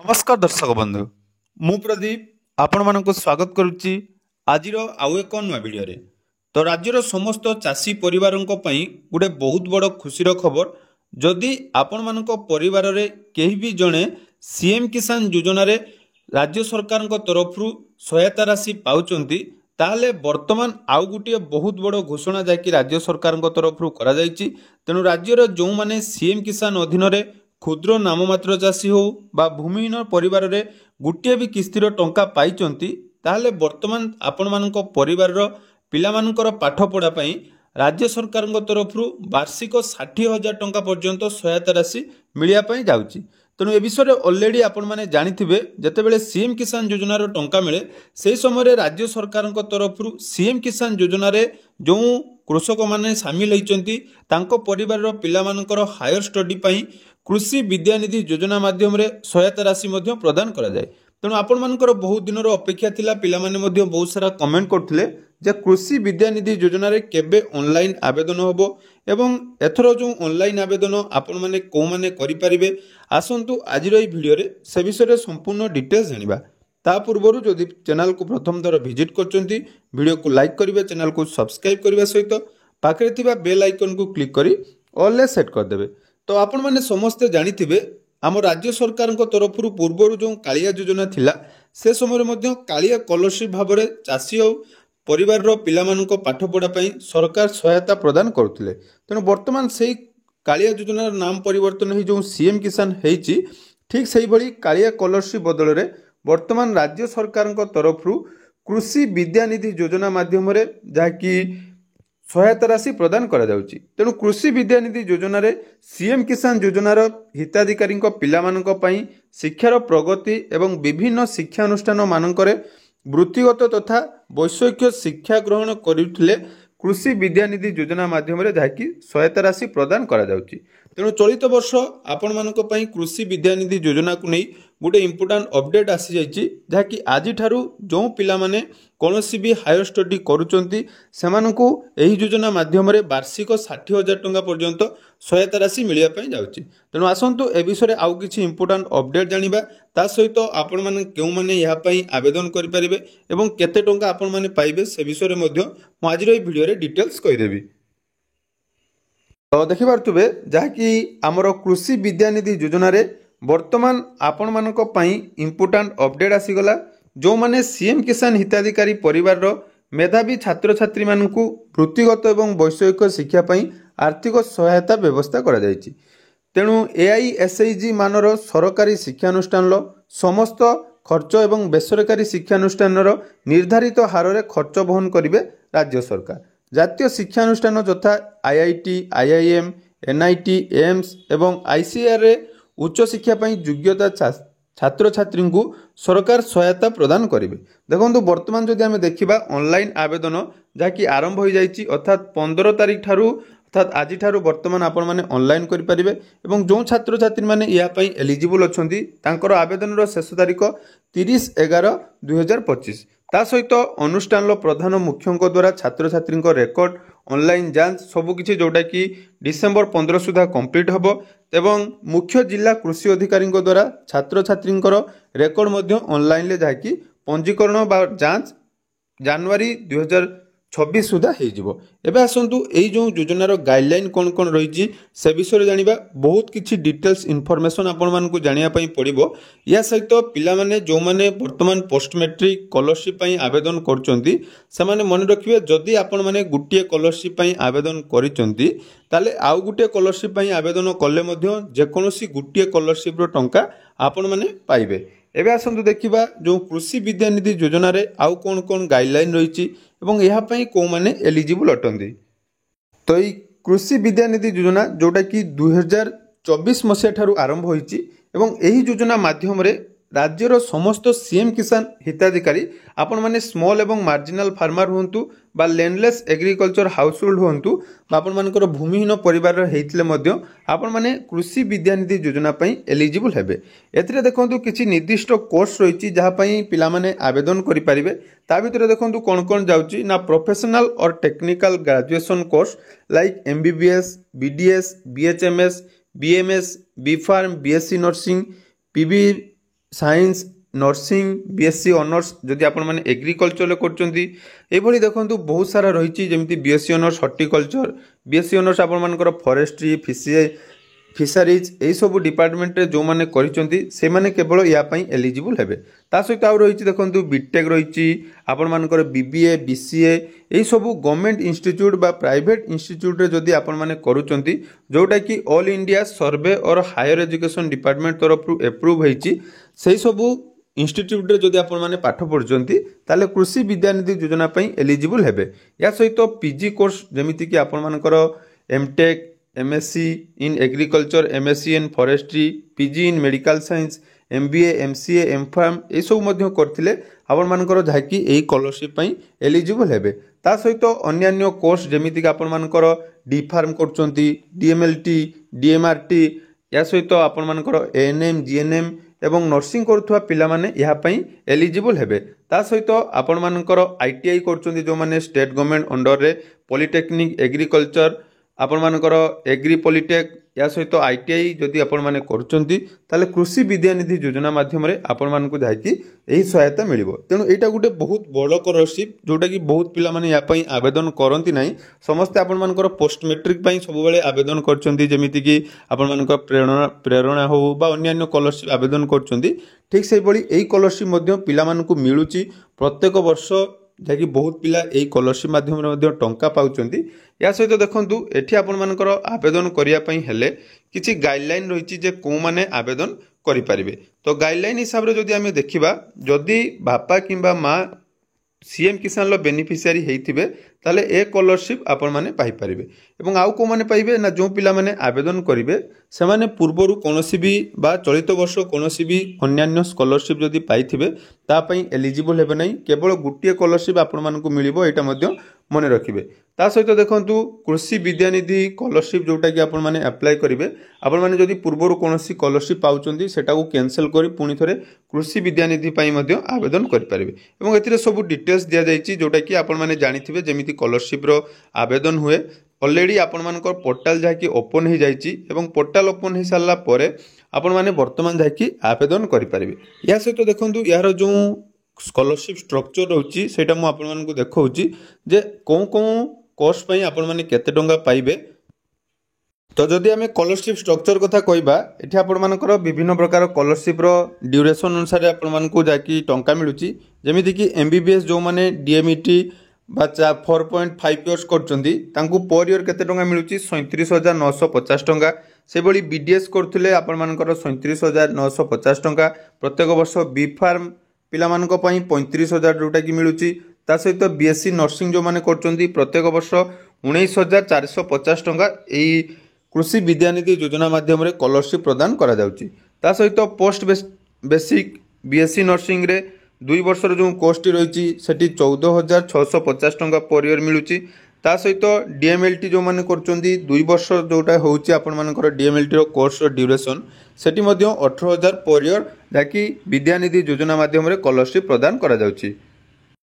नमस्कार दर्शक बंधु मु प्रदीप आपण मानक स्वागत करुच्ची आजिर आउ एक नुआ भिडियो रे। तो राज्यर समस्त चाषी परिवारों पई गोटे बहुत बड़ खुशीर खबर जदि आपण मानक परिवार रे केही भी जणे सीएम किसान योजना रे राज्य सरकार तरफ सहायता राशि पाउचंती ताहले वर्तमान आउ गोटे बहुत बड़ घोषणा जाकि राज्य सरकार तरफ करा जायछि। तेणु राज्यर जो माने सीएम किसान अधीन रे क्षुद्र नाममात्र चाषी हो बा भूमिहीन परिवार रे गोटे भी किस्तिर टंका पाइचंती ताहले वर्तमान आपण मानक परिवार पिलामानकर पाठ पढ़ा पई राज्य सरकार तरफ वार्षिक 60,000 टंका पर्यंत सहायता राशि मिलिया पई जाउची। तेणु ए विषय में ऑलरेडी आपण माने जानिथिबे जेतेबेले सीएम किसान योजना रो टंका मिले से समय राज्य सरकार तरफ सीएम किसान योजना रे जो कृषक माने शामिल होइचंती तांको परिवार पिलामानकर हायर स्टडी पई कृषि विद्यानिधि योजना माध्यम रे सहायता राशि मध्य प्रदान करा जाय। तेणु आपण मानकर बहुत दिन अपेक्षा थिला पिलामाने मध्य बहुत सारा कमेंट करथिले जे कृषि विद्यानिधि योजना रे केबे ऑनलाइन आवेदन होबो एवं एथरो जो ऑनलाइन आवेदन आपण माने को माने करि परिबे आसंतु आजिर एई भिडियो रे से विषय रे संपूर्ण डिटेल्स जानिबा। ता पूर्वरु जदि चैनल को प्रथम थर विजिट करचंती वीडियो को लाइक करिवे चैनल को सब्सक्राइब करिवा सहित पाखरे थिबा बेल आइकन को क्लिक करी ऑल ले सेट कर देबे। तो आपण माने समस्त जानिथिबे आम राज्य सरकार तरफ पूर्वर जो कालिया योजना थिला से समय मध्य कालिया स्कॉलरशिप भाव में चाषी और परिवार पिलामानक पाठ पढ़ा पई सरकार सहायता प्रदान करुथिले। तेणु वर्तमान से कालिया योजनार नाम परिवर्तन हो जो सीएम किसान होइछि ठीक से भली कालिया स्कॉलरशिप बदल में वर्तमान राज्य सरकार तरफ कृषि विद्यानिधि योजना माध्यम रे जाकि सहायता राशि प्रदान करा जाउची। तेणु कृषि विद्यानिधि योजना रे सीएम किसान योजनार हिताधिकारी पिलामानक पई शिक्षार प्रगति एवं विभिन्न शिक्षानुष्ठान मानकरे वृत्तिगत तथा वैषयिक शिक्षा ग्रहण करुथिले कृषि विद्यानिधि योजना माध्यम रे जाकि सहायता राशि प्रदान करा जाउची। तेणु चलित वर्ष आपण मानक पई कृषि विद्यानिधि योजना को नहीं गोटे इंपोर्टाट अपडेट आसी जाइछि जहाँकि आज ठारू जो पिला माने कौनसी भी हायर स्टडी करुचंती सेमानकु एही योजना माध्यम रे वार्षिक 60,000 टंका पर्यंत सहायता राशि मिलिया पई जाउछि। तेणु आसंतु ए विषय रे आउ किछि इंपोर्टाट अपडेट जानिबा ता सहित आपण माने केउ माने यहा पई आवेदन करि परिबे एवं केते टंका आपण माने पाइबे से विषय रे मध्य मु आजिर ए वीडियो रे डिटेल्स कहि देबी। तो देखि पारथुबे जहाँकि आमर कृषि विद्यानिधि योजना रे वर्तमान आपण मानक पई इंपोर्टाट अपडेट आसीगला जो माने सीएम किसान हिताधिकारी परिवार मेधावी छात्र छात्री मानकु वृत्तिगत एवं वैषयिक शिक्षा पई आर्थिक सहायता व्यवस्था करा जायछि। तेणु एआईएसएईजी मानर सरकारी शिक्षानुष्ठान समस्त खर्च एवं बेसरकारी शिक्षानुष्ठान निर्धारित हार रे खर्च वहन करिवे राज्य सरकार। जातीय शिक्षानुष्ठान यथा आईआईटी आईआईएम एनआईटी एम्स एवं आईसीआर रे उच्च शिक्षा पई योग्यता छात्र छात्री को सरकार सहायता प्रदान करेंगे। देखो वर्तमान जदि आम देखा ऑनलाइन आवेदन जहाँकि आरंभ हो जाइए अर्थात 15 तारिख ठारू अर्थात आज ठारू वर्तमान आपण माने ऑनलाइन करेंगे एवं जो छात्र छात्री माने या पई एलिजिबल अच्छी तांकर आवेदन शेष तारीख 30/11/2025 ता सहित अनुष्ठान प्रधान मुख्यों द्वारा छात्र छात्री रेकर्ड ऑनलाइन जांच सबकि जोटा कि डिसेम्बर 15 सुधा कंप्लीट हम एवं मुख्य जिला कृषि अधिकारी द्वारा छात्र छात्री रेकर्ड मध्य ऑनलाइन ले जाकि पंजीकरण बा जांच जनवरी 2026 सुधा हो। एबे आसंतु एई जो योजनार गाइडलाइन कौन कौन रही से विषय जानिबा बहुत किछि डिटेल्स इनफॉरमेशन आपण मानकु जानिया पई पड़िबो। या सहित पिला माने जो माने वर्तमान पोस्ट मैट्रिक स्कॉलरशिप पई आवेदन करचंती से माने मन रखिबे जदि आपण माने गुटिए स्कॉलरशिप पई आवेदन करिचंती ताले आउ गुटिए स्कॉलरशिप पई आवेदन कले मध्य जे कोनोसी गुटिए स्कॉलरशिप रो टंका आपण माने पाइबे। एबे आसंतु देखिबा जो कृषि विद्यानिधि योजना रे आउ कोन कोन गाइडलाइन रही एवं यह पई को माने एलिजिबल अटंदी। तो ये कृषि विद्यानिधि योजना जोटा कि 2024 मसीहा ठारू आरंभ होईची एवं एही योजना माध्यम रे राज्यर समस्त सीएम किसान हिताधिकारी आपण माने स्मॉल एवं मार्जिनाल फार्मर हुंतु बा लैंडलेस एग्रीकल्चर हाउसहोल्ड हुंतु बा आपण मानकर भूमिहीन परिवार हेइथिले मध्य आपण माने कृषि विद्यानिधि योजना पई एलिजिबल हेबे। एथिरे देखंतु किछि निर्दिष्ट कोर्स रहिछि जहा पई पिला माने आवेदन करि परिबे। ता भितरे देखंतु कोन कोन जाउछि ना प्रोफेशनल और technical graduation course like MBBS BDS BHMS BMS B pharm BSc nursing PB science nursing BSc honours जदि आपण माने एग्रीकल्चर करछंती एभली देखंतु बहुत सारा रही जमी BSc honours horticulture BSc honours आपण मानकर फॉरेस्ट्री फिशरीज यही सब डिपार्टमेंट रे जो माने करिसंती से माने केवल या पई एलिजिबल हेबे ता सहित आउ रही देखंतु बीटेक रही आपण मानकर बीबीए बीसीए यही सब गवर्नमेंट इंस्टीट्यूट बा प्राइवेट इंस्टीट्यूट रे जदि आपण माने करूचंती जोटा कि ऑल इंडिया सर्वे और हायर एजुकेशन डिपार्टमेंट तरफ एप्रूव हेची सेही सब इंस्टीट्यूट रे जदि आपण माने पाठ पढुचंती ताले कृषि विद्यानिधि योजना पई एलिजिबल हेबे या सहित पीजी कोर्स जेमिति कि आपण मानकर MTech MSc in agriculture MSc in forestry PG in medical science MBA MCA MPharm ये सब करथिले आपण मानकर जाकी एही स्कॉलरशिप पई एलिजिबल हेबे ता सहित अन्यान्य कोर्स जेमिति कि आपण मानकर डी फार्म करचंती डीएमएलटी डीएमआरटी या सहित आपण मानकर एएनएम जीएनएम एवं नर्सिंग करुवा पिला माने यहाँ पई एलिजिबल हेबे ता सहित आपण मानकर आईटीआई करचंती जो माने स्टेट गवर्नमेंट अंडर रे पॉलिटेक्निक एग्रीकल्चर आपण मानकर एग्री पॉलिटेक या सहित आईटीआई जदि आपण माने करूचंती ताले कृषि विद्यानिधि योजना माध्यम रे आपण मानकु जायकी एही सहायता मिलिबो तेणु एटा गुटे बहुत बड़ स्कॉलरशिप जोटा कि बहुत पिला माने या पई आवेदन करंती नाही समस्त आपण मानकर पोस्ट मैट्रिक पई सब बेले आवेदन करचंती जेमिति कि आपण मानकर प्रेरणा हो बा अन्य स्कॉलरशिप आवेदन करचंती ठीक सेही बळी एही स्कॉलरशिप मध्य पिला मानकु मिलुची प्रत्येक वर्ष जहाँकि बहुत पिला यही स्कॉलरशिप माध्यम टंका पाउचंती या सहित देखंतु एठी आपण मानकर आवेदन करिया पई हेले किछि गाइडलाइन रहिछि जे को माने आवेदन करि परिबे तो गाइडलाइन हिसाब रे जदि हमें देखिबा जदि बापा किंबा माँ सीएम किसान लो बेनिफिशियरी हेइथिबे ताले ए स्कॉलरशिप आपण माने पाई परिबे एवं आउ को माने पाइबे ना जो पिला माने आवेदन करिवे से माने पूर्वरु कोनोसी भी बा चलित वर्ष कोनोसी भी अन्यान्य स्कॉलरशिप जदि पाइथिबे ता पई एलिजिबल हेबे नै केवल गुटिए स्कॉलरशिप आपण मानकु मिलिबो एटा मध्य मने रखिबे ता सहित देखंतु कृषि विद्यानिधि स्कॉलरशिप जोटा कि आपण माने अप्लाई करिवे आपण माने जदि पूर्वरु कोनोसी स्कॉलरशिप पाउचंदी सेटा को कैंसिल करी पुनी थरे कृषि विद्यानिधि पई मध्य आवेदन करि परिबे एवं एथिरे सब डिटेल्स दिया जायछि जोटा कि आपण माने जानिथिबे जेमिति स्कॉलरशिप रो आवेदन हुए ऑलरेडी आपण मानकर पोर्टाल जाकी ओपन हो जाइछि एवं पोर्टाल ओपन हो सारा पर आपण माने वर्तमान जाकी आवेदन करि परिबे या सहित देखंतु यार जो स्कॉलरशिप स्ट्रक्चर रहउछि सेटा मु आपण मानकु देखौछि जे कोन कोन कोर्स पई आपण माने केते टंका पाइबे तो जदि आम स्कॉलरशिप स्ट्रक्चर कथा कहबा एठी आपण मानकर विभिन्न प्रकार स्कॉलरशिप रो ड्यूरेशन अनुसार आपण मानकु जाकी टंका मिलुछि जेमिति कि एमबीबीएस जो माने डीएमईटी बा 4.5 इयर्स करचंदी तांकु पर ईयर केते टंका मिलुछि 37,950 टंका से बळी बीडीएस करथुले आपण मानकर 37,950 टंका प्रत्येक वर्ष बी फार्म पिला मानक पई 35,000 जोटा कि मिलुछि ता सहित बीएससी नर्सिंग जो माने करचंदी प्रत्येक वर्ष 19,450 टंका एई कृषि विद्यानिधि योजना माध्यम रे स्कॉलरशिप प्रदान करा जाउछि ता सहित पोस्ट बेसिक बीएससी नर्सिंग रे 2 वर्ष जो कोर्स रही सेठी 14,650 टंका पर ईयर मिलुछि ता सहित डीएमएलटी जो माने करचंदी 2 वर्ष जोटा होउछि आपण मानकर डीएमएलटी रो कोर्स रो ड्यूरेशन सेठी मध्य 18,000 पर ईयर जाकी विद्यानिधि योजना माध्यम रे स्कॉलरशिप प्रदान करा जाउछि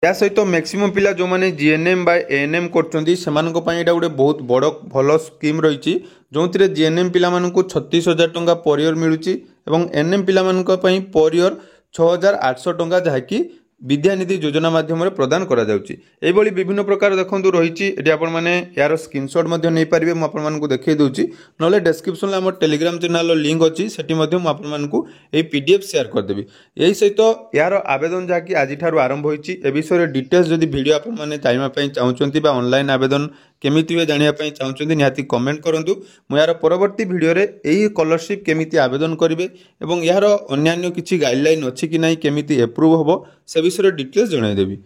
या सहित मैक्सिमम पिला जो माने जीएनएम बा एएनएम करचंदी सेमानक पई एटा गुटे बहुत बड़ भलो स्कीम रहिछि जोंथिरे जीएनएम पिला मानकु 36,000 टंका पर ईयर मिलुछि एवं एएनएम पिला मानक पई पर ईयर 6,800 टंका जहाँकि विद्यानिधि योजना माध्यम प्रदान करा जाउछि एभली विभिन्न प्रकार देखंतु रहिछि एठी आपण माने यार स्क्रीनशॉट मध्ये नै पारिबे म आपण मानकु देखै दउछि नले डिस्क्रिप्शन ले हमर टेलीग्राम चैनल रो लिंक अछि सेठी मध्ये म आपण मानकु ए पीडीएफ शेयर कर देबी एही सहित यार आवेदन जाकी आजि ठारु आरंभ होइछि ए विषय डिटेल्स जदि वीडियो आपण माने जानिबा पई चाहुचंती बा ऑनलाइन आवेदन केमिति वे जानिबा पई चाहुचंती निहाती कमेंट करंतु मु यार परवर्ती वीडियो रे एही स्कॉलरशिप केमिति आवेदन करिवे एवं यार अन्यान्य किछि गाइडलाइन अछि कि नै केमिति अप्रूव होबो से विषय डिटेल्स जणाइ देबी।